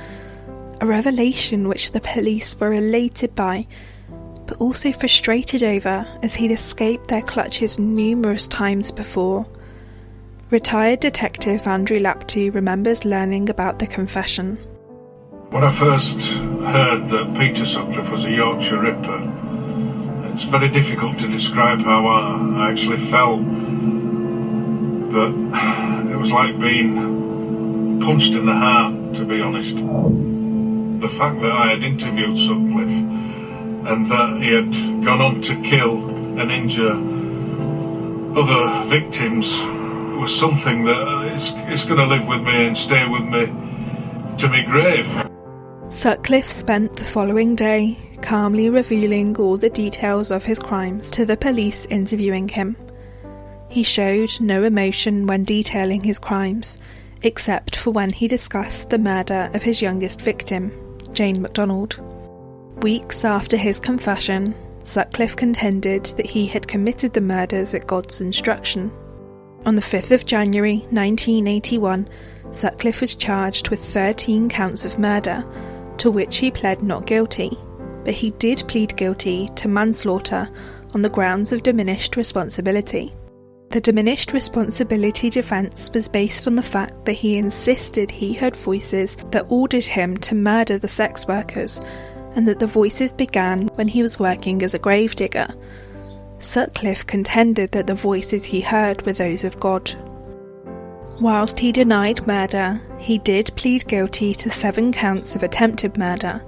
a revelation which the police were elated by, but also frustrated over as he'd escaped their clutches numerous times before. Retired Detective Andrew Laptew remembers learning about the confession. When I first heard that Peter Sutcliffe was a Yorkshire Ripper, it's very difficult to describe how I actually felt, but it was like being punched in the heart, to be honest. The fact that I had interviewed Sutcliffe and that he had gone on to kill and injure other victims was something that it's going to live with me and stay with me to my grave. Sutcliffe spent the following day calmly revealing all the details of his crimes to the police interviewing him. He showed no emotion when detailing his crimes, except for when he discussed the murder of his youngest victim, Jane MacDonald. Weeks after his confession, Sutcliffe contended that he had committed the murders at God's instruction. On the 5th of January 1981, Sutcliffe was charged with 13 counts of murder, to which he pled not guilty, but he did plead guilty to manslaughter on the grounds of diminished responsibility. The diminished responsibility defence was based on the fact that he insisted he heard voices that ordered him to murder the sex workers, and that the voices began when he was working as a gravedigger. Sutcliffe contended that the voices he heard were those of God. Whilst he denied murder, he did plead guilty to 7 counts of attempted murder.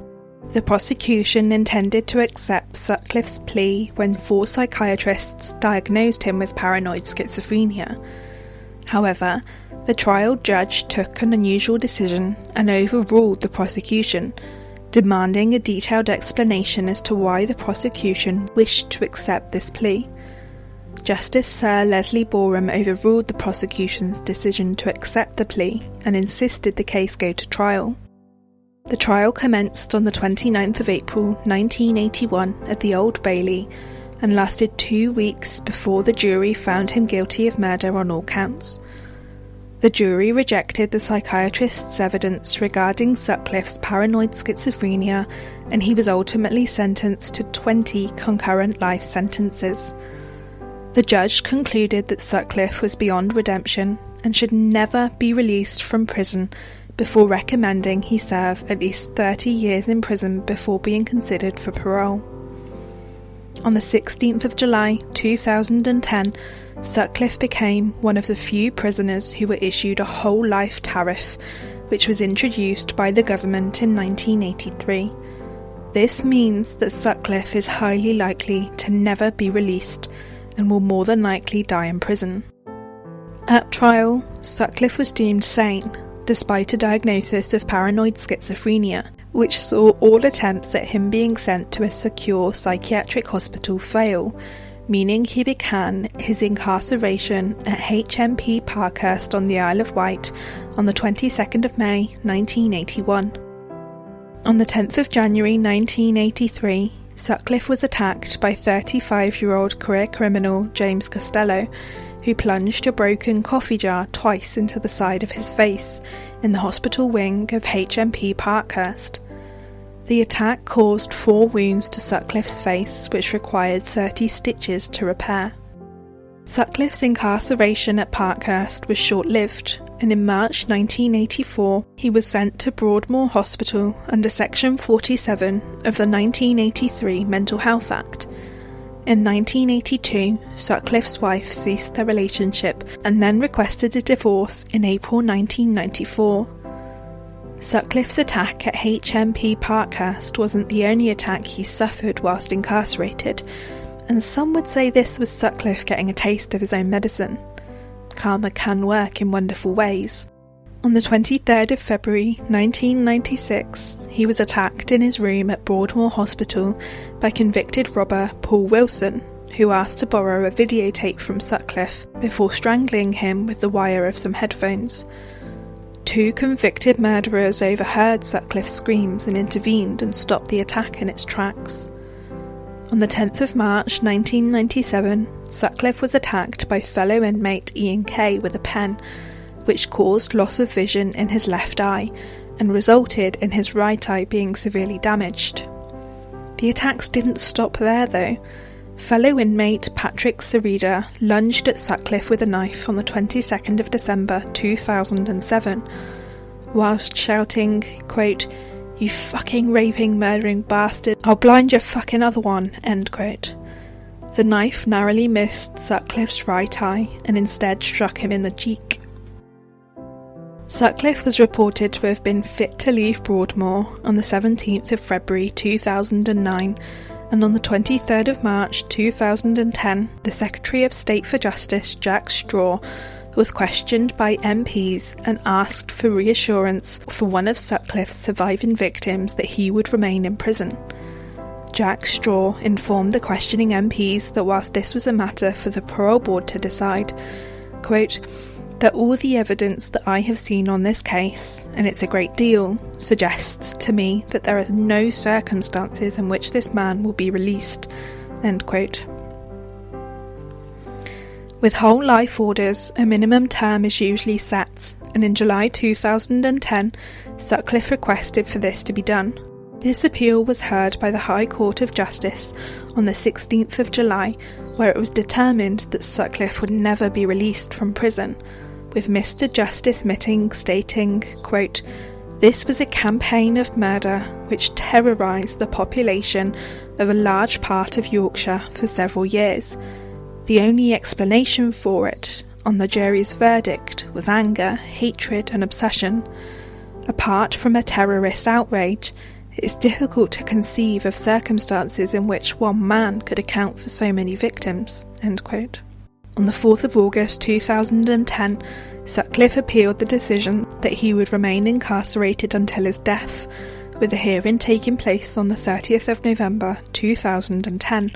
The prosecution intended to accept Sutcliffe's plea when 4 psychiatrists diagnosed him with paranoid schizophrenia. However, the trial judge took an unusual decision and overruled the prosecution, demanding a detailed explanation as to why the prosecution wished to accept this plea. Justice Sir Leslie Boreham overruled the prosecution's decision to accept the plea and insisted the case go to trial. The trial commenced on the 29th of April 1981 at the Old Bailey and lasted 2 weeks before the jury found him guilty of murder on all counts. The jury rejected the psychiatrist's evidence regarding Sutcliffe's paranoid schizophrenia, and he was ultimately sentenced to 20 concurrent life sentences. The judge concluded that Sutcliffe was beyond redemption and should never be released from prison, before recommending he serve at least 30 years in prison before being considered for parole. On the 16th of July 2010, Sutcliffe became one of the few prisoners who were issued a whole life tariff, which was introduced by the government in 1983. This means that Sutcliffe is highly likely to never be released and will more than likely die in prison. At trial, Sutcliffe was deemed sane, despite a diagnosis of paranoid schizophrenia, which saw all attempts at him being sent to a secure psychiatric hospital fail, meaning he began his incarceration at HMP Parkhurst on the Isle of Wight on the 22nd of May 1981. On the 10th of January 1983, Sutcliffe was attacked by 35-year-old career criminal James Costello, who plunged a broken coffee jar twice into the side of his face in the hospital wing of HMP Parkhurst. The attack caused 4 wounds to Sutcliffe's face, which required 30 stitches to repair. Sutcliffe's incarceration at Parkhurst was short-lived, and in March 1984 he was sent to Broadmoor Hospital under Section 47 of the 1983 Mental Health Act. In 1982, Sutcliffe's wife ceased their relationship and then requested a divorce in April 1994. Sutcliffe's attack at HMP Parkhurst wasn't the only attack he suffered whilst incarcerated, and some would say this was Sutcliffe getting a taste of his own medicine. Karma can work in wonderful ways. On the 23rd of February 1996, he was attacked in his room at Broadmoor Hospital by convicted robber Paul Wilson, who asked to borrow a videotape from Sutcliffe before strangling him with the wire of some headphones. 2 convicted murderers overheard Sutcliffe's screams and intervened and stopped the attack in its tracks. On the 10th of March 1997, Sutcliffe was attacked by fellow inmate Ian Kay with a pen, which caused loss of vision in his left eye and resulted in his right eye being severely damaged. The attacks didn't stop there though. Fellow inmate Patrick Sarida lunged at Sutcliffe with a knife on the 22nd of December 2007, whilst shouting, quote, "You fucking raping, murdering bastard, I'll blind your fucking other one," end quote. The knife narrowly missed Sutcliffe's right eye and instead struck him in the cheek. Sutcliffe was reported to have been fit to leave Broadmoor on the 17th of February 2009, and on the 23rd of March 2010, the Secretary of State for Justice, Jack Straw, was questioned by MPs and asked for reassurance for one of Sutcliffe's surviving victims that he would remain in prison. Jack Straw informed the questioning MPs that whilst this was a matter for the parole board to decide, quote, "that all the evidence that I have seen on this case, and it's a great deal, suggests to me that there are no circumstances in which this man will be released," end quote. With whole life orders, a minimum term is usually set, and in July 2010, Sutcliffe requested for this to be done. This appeal was heard by the High Court of Justice on the 16th of July, where it was determined that Sutcliffe would never be released from prison, with Mr. Justice Mitting stating, quote, "This was a campaign of murder which terrorised the population of a large part of Yorkshire for several years. The only explanation for it, on the jury's verdict, was anger, hatred and obsession. Apart from a terrorist outrage, it is difficult to conceive of circumstances in which one man could account for so many victims," end quote. On the 4th of August 2010, Sutcliffe appealed the decision that he would remain incarcerated until his death, with a hearing taking place on the 30th of November 2010.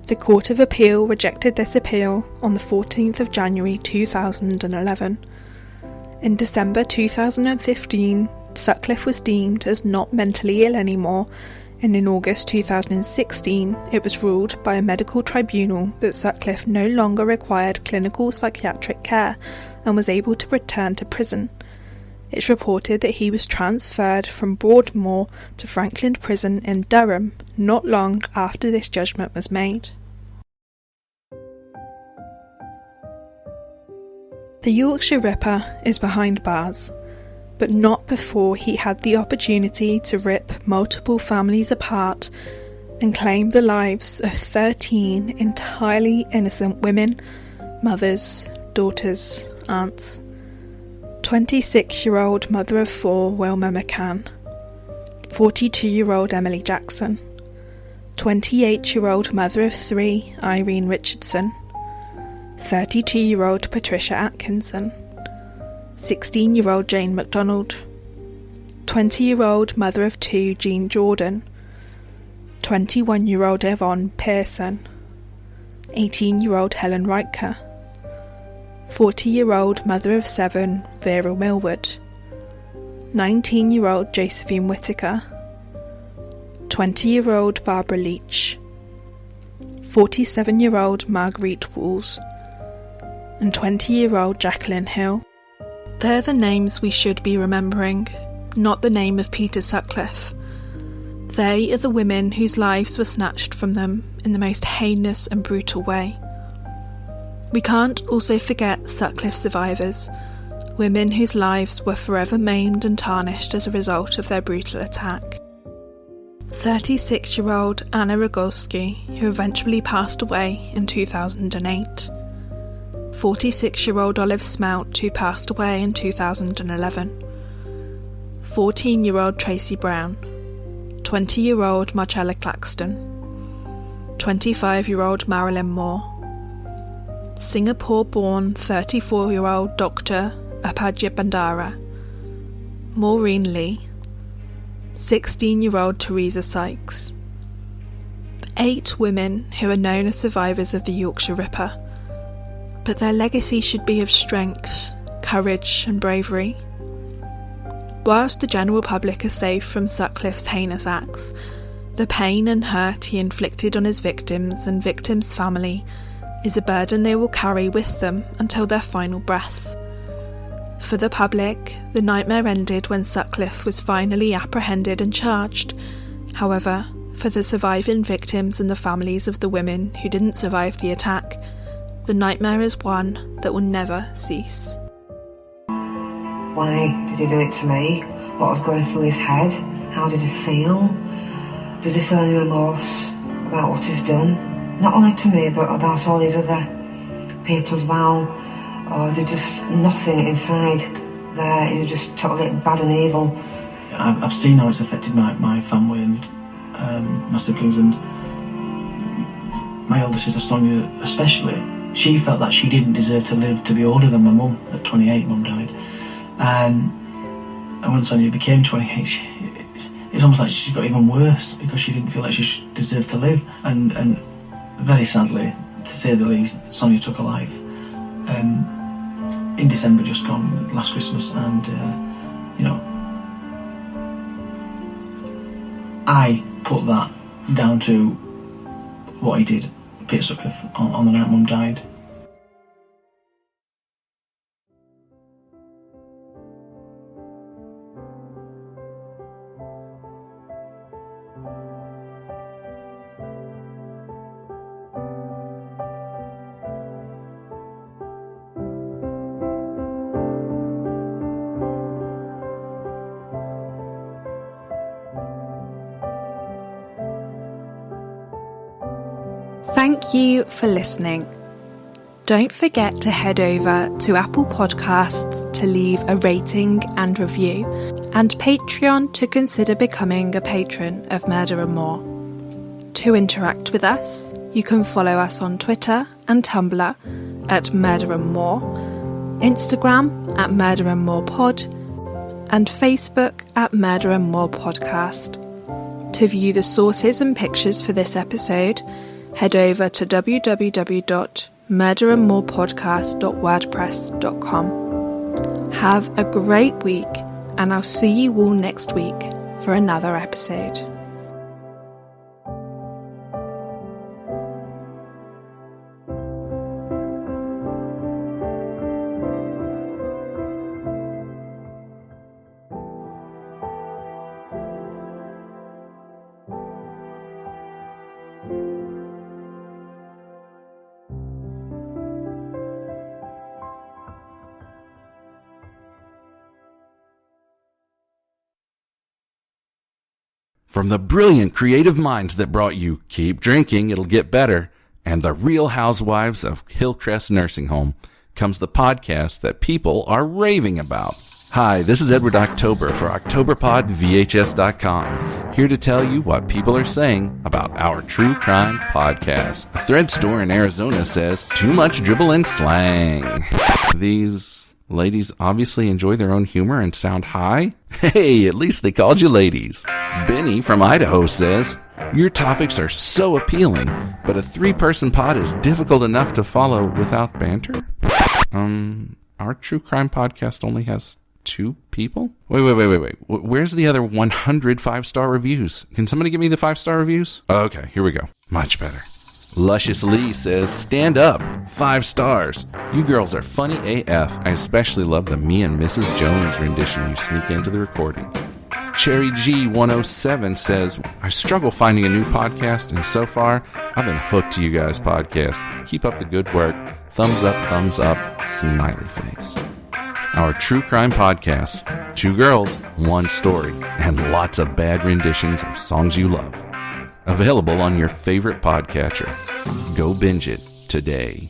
The Court of Appeal rejected this appeal on the 14th of January 2011. In December 2015, Sutcliffe was deemed as not mentally ill anymore, and in August 2016 it was ruled by a medical tribunal that Sutcliffe no longer required clinical psychiatric care and was able to return to prison. It's reported that he was transferred from Broadmoor to Franklin Prison in Durham not long after this judgment was made. The Yorkshire Ripper is behind bars, but not before he had the opportunity to rip multiple families apart and claim the lives of 13 entirely innocent women, mothers, daughters, aunts. 26-year-old mother of 4 Wilma McCann, 42-year-old Emily Jackson, 28-year-old mother of 3 Irene Richardson, 32-year-old Patricia Atkinson, 16-year-old Jane MacDonald, 20-year-old mother of two Jean Jordan, 21-year-old Yvonne Pearson, 18-year-old Helen Riker, 40-year-old mother of seven Vera Millwood, 19-year-old Josephine Whittaker, 20-year-old Barbara Leach, 47-year-old Marguerite Walls, and 20-year-old Jacqueline Hill. They're the names we should be remembering, not the name of Peter Sutcliffe. They are the women whose lives were snatched from them in the most heinous and brutal way. We can't also forget Sutcliffe survivors, women whose lives were forever maimed and tarnished as a result of their brutal attack. 36-year-old Anna Rogolski, who eventually passed away in 2008. 46-year-old Olive Smelt, who passed away in 2011. 14-year-old Tracy Brown. 20-year-old Marcella Claxton. 25-year-old Marilyn Moore. Singapore-born 34-year-old Dr. Apadya Bandara. Maureen Lee. 16-year-old Teresa Sykes. 8 women who are known as survivors of the Yorkshire Ripper, but their legacy should be of strength, courage and bravery. Whilst the general public are safe from Sutcliffe's heinous acts, the pain and hurt he inflicted on his victims and victims' family is a burden they will carry with them until their final breath. For the public, the nightmare ended when Sutcliffe was finally apprehended and charged. However, for the surviving victims and the families of the women who didn't survive the attack, the nightmare is one that will never cease. Why did he do it to me? What was going through his head? How did he feel? Does he feel any remorse about what he's done? Not only to me, but about all these other people as well. Or is it just nothing inside there? Is it just totally bad and evil? I've seen how it's affected my family and my siblings, and my elder sister Sonia especially. She felt that she didn't deserve to live to be older than my mum. At 28, mum died. And when Sonia became 28, it's almost like she got even worse because she didn't feel like she deserved to live. And very sadly, to say the least, Sonia took her life. In December just gone, last Christmas, and I put that down to what he did, Peter Sutcliffe, on the night Mum died. Thank you for listening. Don't forget to head over to Apple Podcasts to leave a rating and review, and Patreon to consider becoming a patron of Murder and More. To interact with us, you can follow us on Twitter and Tumblr at Murder and More, Instagram at Murder and More Pod, and Facebook at Murder and More Podcast. To view the sources and pictures for this episode, head over to www.murderandmorepodcast.wordpress.com. Have a great week, and I'll see you all next week for another episode. From the brilliant creative minds that brought you Keep Drinking, It'll Get Better, and The Real Housewives of Hillcrest Nursing Home, comes the podcast that people are raving about. Hi, this is Edward October for OctoberPodVHS.com, here to tell you what people are saying about our true crime podcast. A thread store in Arizona says, too much dribble and slang. These ladies obviously enjoy their own humor and sound high. Hey, at least they called you ladies. Benny from Idaho says, your topics are so appealing, but a 3-person pod is difficult enough to follow without banter? Our true crime podcast only has 2 people? Wait. Where's the other 100 5-star reviews? Can somebody give me the 5-star reviews? Okay, here we go. Much better. Luscious Lee says, stand up. 5 stars. You girls are funny AF. I especially love the me and Mrs. Jones rendition you sneak into the recording. Cherry G107 says, I struggle finding a new podcast, and so far, I've been hooked to you guys' podcasts. Keep up the good work. Thumbs up, smiley face. Our true crime podcast, 2 girls, 1 story, and lots of bad renditions of songs you love. Available on your favorite podcatcher. Go binge it today.